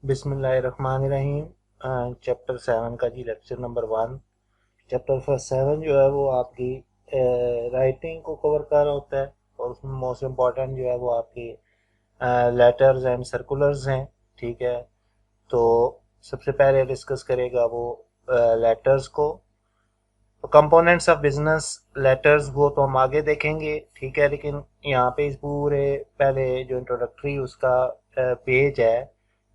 बिस्मिल्लाहिर्रहमानिर्रहीम। चैप्टर 7 का जी lecture number 1। Chapter first 7 जो है वो आपकी राइटिंग को कवर कर रहा होता है और उसमें मोस्ट इम्पॉर्टेंट जो है वो आपकी लेटर्स एंड सर्कुलर्स हैं। ठीक है, तो सबसे पहले डिस्कस करेगा वो लेटर्स को। तो कंपोनेंट्स ऑफ बिजनेस लेटर्स वो तो हम आगे देखेंगे, ठीक है, लेकिन यहाँ पे इस पूरे पहले जो इंट्रोडक्टरी उसका पेज है,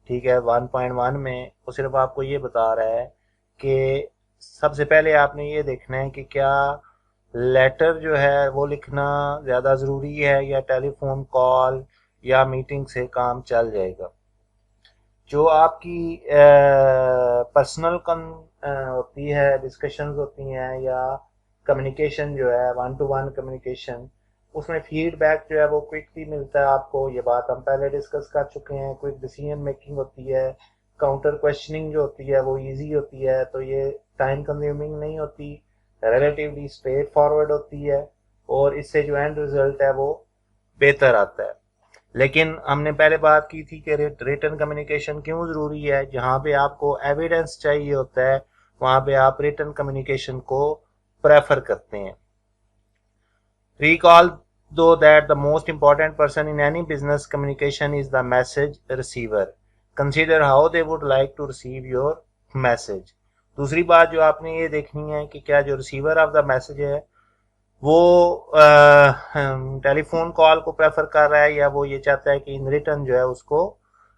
ठीक है, 1.1 में वो सिर्फ आपको ये बता रहा है कि सबसे पहले आपने ये देखना है कि क्या लेटर जो है वो लिखना ज़्यादा ज़रूरी है या टेलीफोन कॉल या मीटिंग से काम चल जाएगा। जो आपकी पर्सनल होती है, डिस्कशंस होती हैं या कम्युनिकेशन जो है वन टू वन कम्युनिकेशन, उसमें फीडबैक जो है वो क्विकली मिलता है आपको। ये बात हम पहले डिस्कस कर चुके हैं। क्विक डिसीजन मेकिंग होती है, काउंटर क्वेश्चनिंग जो होती है वो इजी होती है, तो ये टाइम कंज्यूमिंग नहीं होती, रिलेटिवली स्ट्रेट फॉरवर्ड होती है और इससे जो एंड रिजल्ट है वो बेहतर आता है। लेकिन हमने पहले बात की थी कि रिटन कम्युनिकेशन क्यों ज़रूरी है। जहाँ पे आपको एविडेंस चाहिए होता है वहाँ पे आप रिटन कम्युनिकेशन को प्रेफर करते हैं। Recall though that the most important person in any business communication is the message receiver. Consider how they would like to receive your message. दूसरी बात जो आपने ये देखनी है कि क्या जो रिसीवर ऑफ द मैसेज है वो टेलीफोन कॉल को प्रेफर कर रहा है या वो ये चाहता है कि इन रिटर्न जो है उसको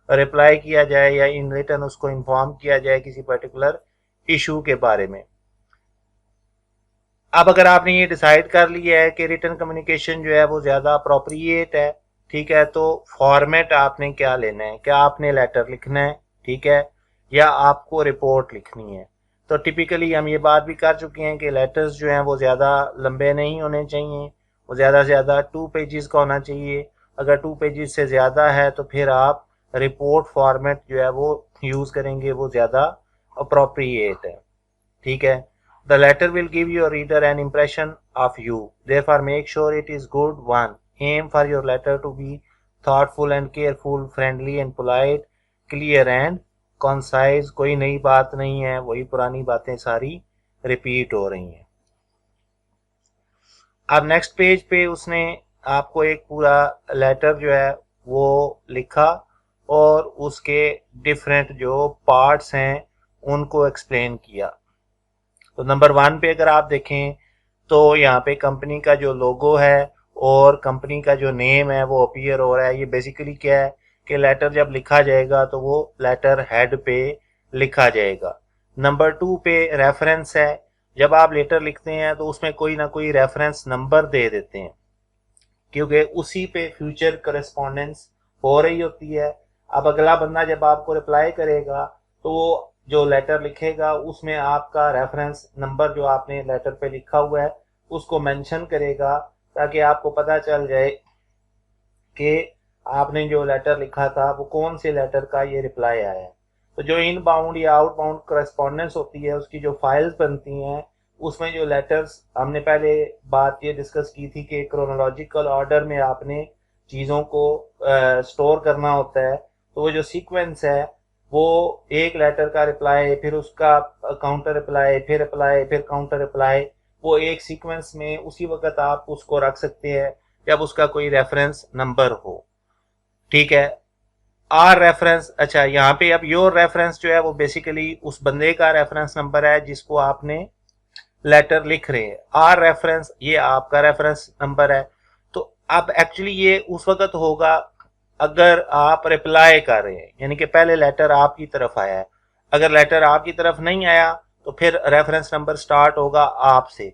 रिप्लाई किया जाए या इन रिटर्न उसको इन्फॉर्म किया जाए किसी पर्टिकुलर इशू के बारे में। अब अगर आपने ये डिसाइड कर लिया है कि रिटर्न कम्युनिकेशन जो है वो ज़्यादा अप्रोप्रिएट है, ठीक है, तो फॉर्मेट आपने क्या लेना है, क्या आपने लेटर लिखना है, ठीक है, या आपको रिपोर्ट लिखनी है। तो टिपिकली हम ये बात भी कर चुके हैं कि लेटर्स जो हैं वो ज़्यादा लंबे नहीं होने चाहिए, वो ज़्यादा से ज़्यादा 2 पेजेस का होना चाहिए। अगर 2 पेजेस से ज़्यादा है तो फिर आप रिपोर्ट फॉर्मेट जो है वो यूज़ करेंगे, वो ज़्यादा अप्रोप्रिएट है, ठीक है। The letter will give your reader an impression of you. Therefore, make sure it is good one. Aim for your letter to be thoughtful and careful, friendly and polite, clear and concise. कोई नई बात नहीं है, वही पुरानी बातें सारी repeat हो रही हैं। अब नेक्स्ट पेज पे उसने आपको एक पूरा लेटर जो है वो लिखा और उसके डिफरेंट जो पार्ट्स हैं उनको एक्सप्लेन किया। तो नंबर 1 पे अगर आप देखें तो यहाँ पे कंपनी का जो लोगो है और कंपनी का जो नेम है वो अपीयर हो रहा है। ये बेसिकली क्या है कि लेटर जब लिखा जाएगा तो वो लेटर हेड पे लिखा जाएगा। नंबर 2 पे रेफरेंस है। जब आप लेटर लिखते हैं तो उसमें कोई ना कोई रेफरेंस नंबर दे देते हैं क्योंकि उसी पे फ्यूचर करस्पॉन्डेंस हो रही होती है। अब अगला बंदा जब आपको रिप्लाई करेगा तो वो जो लेटर लिखेगा उसमें आपका रेफरेंस नंबर जो आपने लेटर पे लिखा हुआ है उसको मेंशन करेगा ताकि आपको पता चल जाए कि आपने जो लेटर लिखा था वो कौन से लेटर का ये रिप्लाई आया है। तो जो इनबाउंड या आउटबाउंड करस्पॉन्डेंस होती है उसकी जो फाइल्स बनती हैं उसमें जो लेटर्स हमने पहले बात ये डिस्कस की थी कि क्रोनोलॉजिकल ऑर्डर में आपने चीज़ों को स्टोर करना होता है। तो वो जो सीक्वेंस है वो एक लेटर का रिप्लाई, फिर उसका काउंटर रिप्लाई, फिर रिप्लाई, फिर काउंटर रिप्लाई, वो एक सीक्वेंस में उसी वक्त आप उसको रख सकते हैं जब उसका कोई रेफरेंस नंबर हो, ठीक है। आर रेफरेंस, अच्छा यहाँ पे अब योर रेफरेंस जो है वो बेसिकली उस बंदे का रेफरेंस नंबर है जिसको आपने लेटर लिख रहे हैं। आर रेफरेंस ये आपका रेफरेंस नंबर है। तो अब एक्चुअली ये उस वक्त होगा अगर आप रिप्लाई कर रहे हैं, यानी कि पहले लेटर आपकी तरफ आया है। अगर लेटर आपकी तरफ नहीं आया तो फिर रेफरेंस नंबर स्टार्ट होगा आपसे।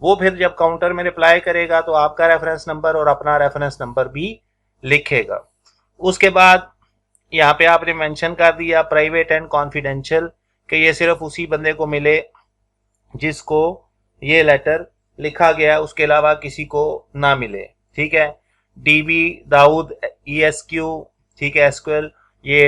वो फिर जब काउंटर में रिप्लाई करेगा तो आपका रेफरेंस नंबर और अपना रेफरेंस नंबर भी लिखेगा। उसके बाद यहाँ पे आपने मेंशन कर दिया प्राइवेट एंड कॉन्फिडेंशियल कि ये सिर्फ उसी बंदे को मिले जिसको ये लेटर लिखा गया, उसके अलावा किसी को ना मिले, ठीक है। डीबी दाऊद ESQ, ठीक है, एसक्यूएल ये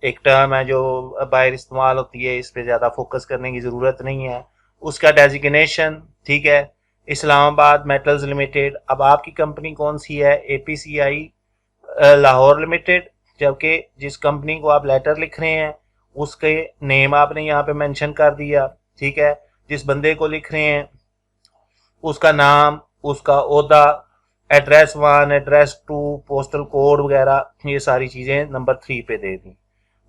एक टर्म है जो बाहर इस्तेमाल होती है, इस पे ज़्यादा फोकस करने की ज़रूरत नहीं है। उसका डेजिग्नेशन, ठीक है, इस्लामाबाद मेटल्स लिमिटेड। अब आपकी कंपनी कौन सी है, APCI लाहौर लिमिटेड, जबकि जिस कंपनी को आप लेटर लिख रहे हैं उसके नेम आपने यहाँ पे मेंशन कर दिया, ठीक है। जिस बंदे को लिख रहे हैं उसका नाम, उसका ओहदा, एड्रेस 1, एड्रेस 2, पोस्टल कोड वगैरह ये सारी चीज़ें नंबर 3 पे दे दी।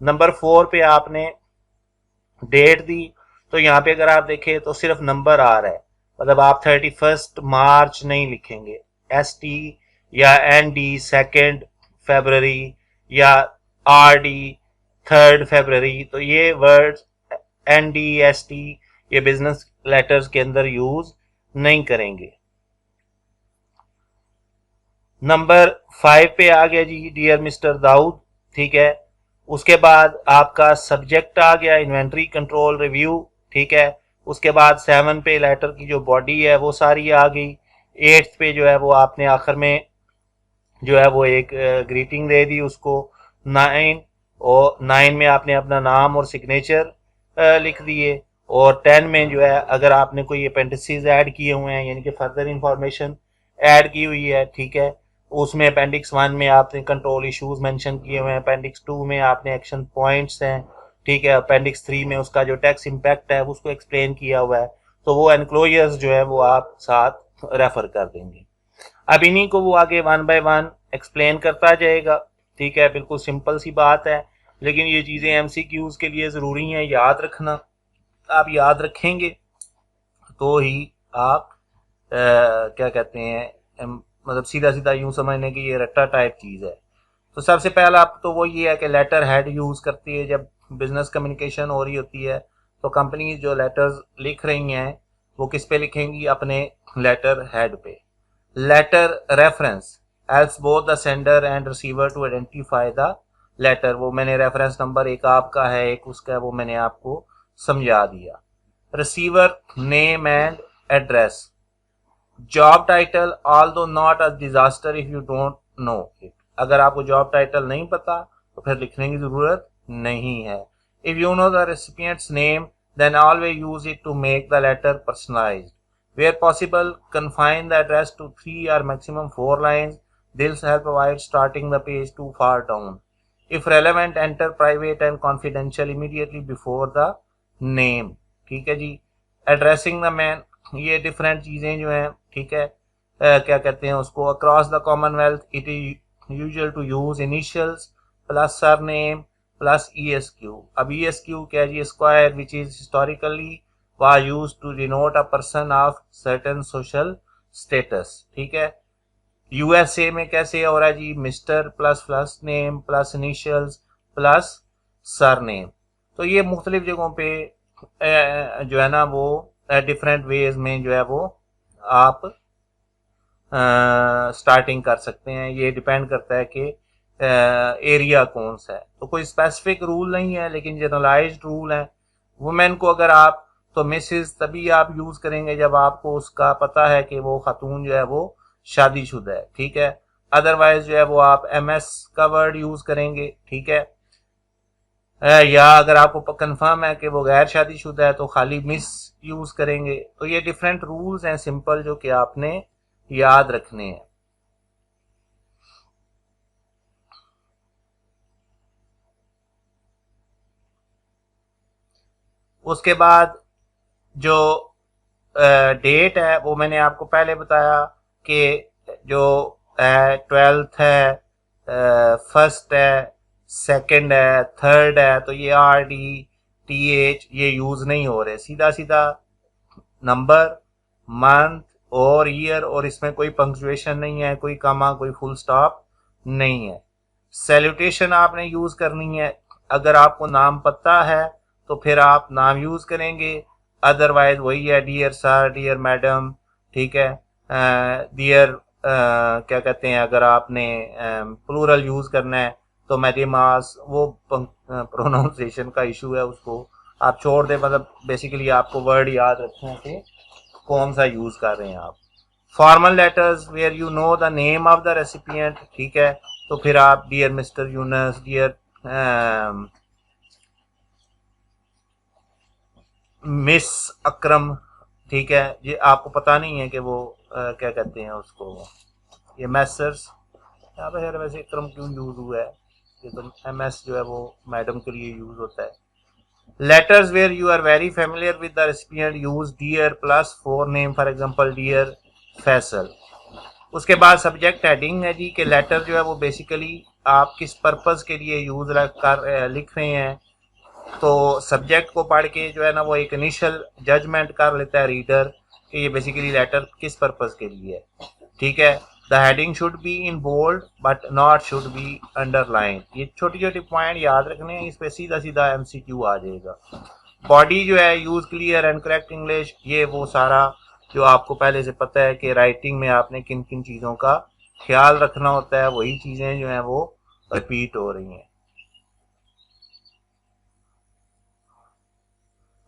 नंबर 4 पे आपने डेट दी, तो यहाँ पे अगर आप देखें तो सिर्फ नंबर आ रहा है, मतलब आप 31 मार्च नहीं लिखेंगे, ST या ND 2 फरवरी या RD 3 फरवरी, तो ये वर्ड ND ST ये बिजनेस लेटर्स के अंदर यूज नहीं करेंगे। नंबर 5 पे आ गया जी, डियर मिस्टर दाऊद, ठीक है। उसके बाद आपका सब्जेक्ट आ गया इन्वेंट्री कंट्रोल रिव्यू, ठीक है। उसके बाद 7 पे लेटर की जो बॉडी है वो सारी आ गई। 8 पे जो है वो आपने आखिर में जो है वो एक ग्रीटिंग दे दी उसको। 9 में आपने अपना नाम और सिग्नेचर लिख दिए। और 10 में जो है अगर आपने कोई अपेंडिसेस ऐड किए हुए हैं, यानी कि फर्दर इंफॉर्मेशन ऐड की हुई है, ठीक है, उसमें अपेंडिक्स 1 में आपने कंट्रोल इश्यूज मेंशन किए हुए हैं, अपेंडिक्स 2 में आपने एक्शन पॉइंट्स हैं, ठीक है, अपेंडिक्स 3 में उसका जो टैक्स इम्पैक्ट है उसको एक्सप्लेन किया हुआ है, तो वो एनक्लोजर्स जो है वो आप साथ रेफर कर देंगे। अब इन्हीं को वो आगे 1 बाय 1 एक्सप्लेन करता जाएगा, ठीक है। बिल्कुल सिंपल सी बात है, लेकिन ये चीज़ें MCQs के लिए ज़रूरी हैं, याद रखना। आप याद रखेंगे तो ही आप क्या कहते हैं, मतलब सीधा सीधा यूं समझने की ये रट्टा टाइप चीज़ है। तो सबसे पहला आप तो वो ये है कि लेटर हेड यूज़ करती है जब बिजनेस कम्युनिकेशन हो रही होती है, तो कंपनी जो लेटर्स लिख रही हैं वो किस पे लिखेंगी, अपने लेटर हेड पे। Letter reference helps both the sender and receiver to identify the letter, वो मैंने रेफरेंस नंबर एक आपका है एक उसका है, वो मैंने आपको समझा दिया। Receiver name and address, job title although not a disaster if you don't know it, अगर आपको जॉब टाइटल नहीं पता तो फिर लिखने की जरूरत नहीं है। If you know the recipient's name then always use it to make the letter personalised. Where possible confine the address to 3 or maximum 4 lines. This help avoid starting the page too far down. If relevant, enter private and confidential immediately before the name, ठीक है जी। Addressing the man, ये different चीज़ें जो हैं, ठीक है, क्या कहते हैं उसको, across the Commonwealth it is usual to use initials plus surname plus ESQ। अब ESQ क्या है जी, squire which is historically was used to denote a person of certain social status, ठीक है। USA में कैसे हो रहा है जी, mister plus first name plus initials plus surname. तो ये मुख्तलिफ जगहों पे जो है ना वो डिफरेंट वेज में जो है वो आप स्टार्टिंग कर सकते हैं। ये डिपेंड करता है कि एरिया कौन सा है, तो कोई स्पेसिफिक रूल नहीं है, लेकिन जनरलाइज्ड रूल है। वुमेन को अगर आप, तो मिसेस तभी आप यूज करेंगे जब आपको उसका पता है कि वो खातून जो है वो शादीशुदा है, ठीक है। अदरवाइज जो है वो आप MS का वर्ड यूज करेंगे, ठीक है। या अगर आपको कंफर्म है कि वो गैर शादीशुदा है तो खाली मिस यूज करेंगे। तो ये डिफरेंट रूल्स हैं सिंपल जो कि आपने याद रखने हैं। उसके बाद जो डेट है वो मैंने आपको पहले बताया कि जो 12th है, फर्स्ट है, सेकंड है, थर्ड है, तो ये RD TH ये यूज नहीं हो रहे, सीधा सीधा नंबर, मंथ और ईयर, और इसमें कोई पंक्चुएशन नहीं है, कोई कमा, कोई फुल स्टॉप नहीं है। सैल्यूटेशन आपने यूज करनी है, अगर आपको नाम पता है तो फिर आप नाम यूज करेंगे, अदरवाइज वही है, डियर सर, डियर मैडम, ठीक है, डियर क्या कहते हैं, अगर आपने प्लूरल यूज करना है तो मेडिमास, वो प्रोनाउंसिएशन का इशू है, उसको आप छोड़ दें, मतलब बेसिकली आपको वर्ड याद रखना है कि कौन सा यूज कर रहे हैं आप। Formal letters where you know the name of the recipient, ठीक है, तो फिर आप dear mister Yunus, dear miss Akram, ठीक है, ये आपको पता नहीं है कि वो क्या कहते हैं उसको, ये मैसर्स, यहाँ पे वैसे अकरम क्यों यूज हुआ है, सकते, तो MS जो है वो मैडम के लिए यूज होता है। Letters where you are very familiar with the recipient use dear plus for name, for example dear Faisal. उसके बाद सब्जेक्ट हेडिंग है जी, कि लेटर जो है वो बेसिकली आप किस पर्पस के लिए यूज कर लिख रहे हैं, तो सब्जेक्ट को पढ़ के जो है ना वो एक इनिशियल जजमेंट कर लेता है रीडर कि ये बेसिकली लेटर किस पर्पस के लिए है। ठीक है, the heading should be in bold but not should be underline. ये छोटी छोटी पॉइंट याद रखने हैं, इस पे सीधा सीधा MCQ आ जाएगा। बॉडी जो है use clear and correct English, ये वो सारा जो आपको पहले से पता है कि राइटिंग में आपने किन किन चीज़ों का ख्याल रखना होता है, वही चीज़ें जो हैं वो रिपीट हो रही हैं।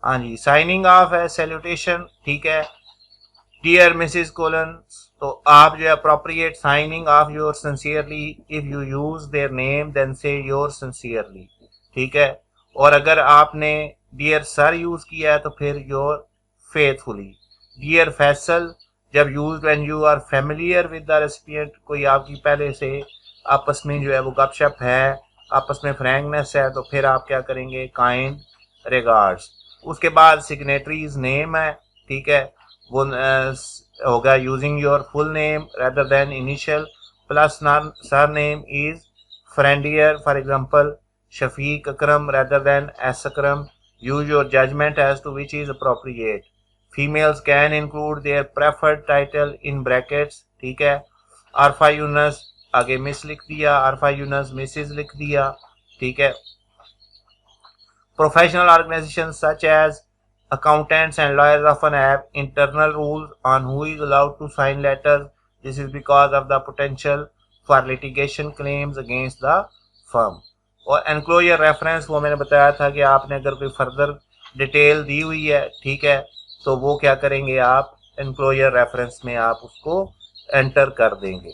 हाँ जी, साइनिंग ऑफ है सैल्यूटेशन, ठीक है, डियर मिसिस कोलन, तो आप जो है appropriate signing off your sincerely, if you use their name then say your sincerely. ठीक है, और अगर आपने डियर सर यूज किया है तो फिर योर फेथफुली। डियर फैसल जब use when you are familiar with the recipient, कोई आपकी पहले से आपस में जो है वो गपशप है, आपस में फ्रैंकनेस है, तो फिर आप क्या करेंगे, काइंड रिगार्ड्स। उसके बाद सिग्नेटरीज नेम है, ठीक है, वो होगा using your full name rather than initial, plus surname is friendlier, for example Shafiq Akram rather than S Akram. Use your judgement as to which is appropriate. Females can include their preferred title in brackets, ठीक है, आरफा यूनस आगे miss लिख दिया, Arfa Yunus Mrs लिख दिया, ठीक है। Professional organizations such as accountants and lawyers often have internal rules on who is allowed to sign letters. This is because of the potential for litigation claims against the firm. और enclosure reference वो मैंने बताया था कि आपने अगर कोई further detail दी हुई है, ठीक है, तो वो क्या करेंगे, आप एनक्लोजर रेफरेंस में आप उसको एंटर कर देंगे।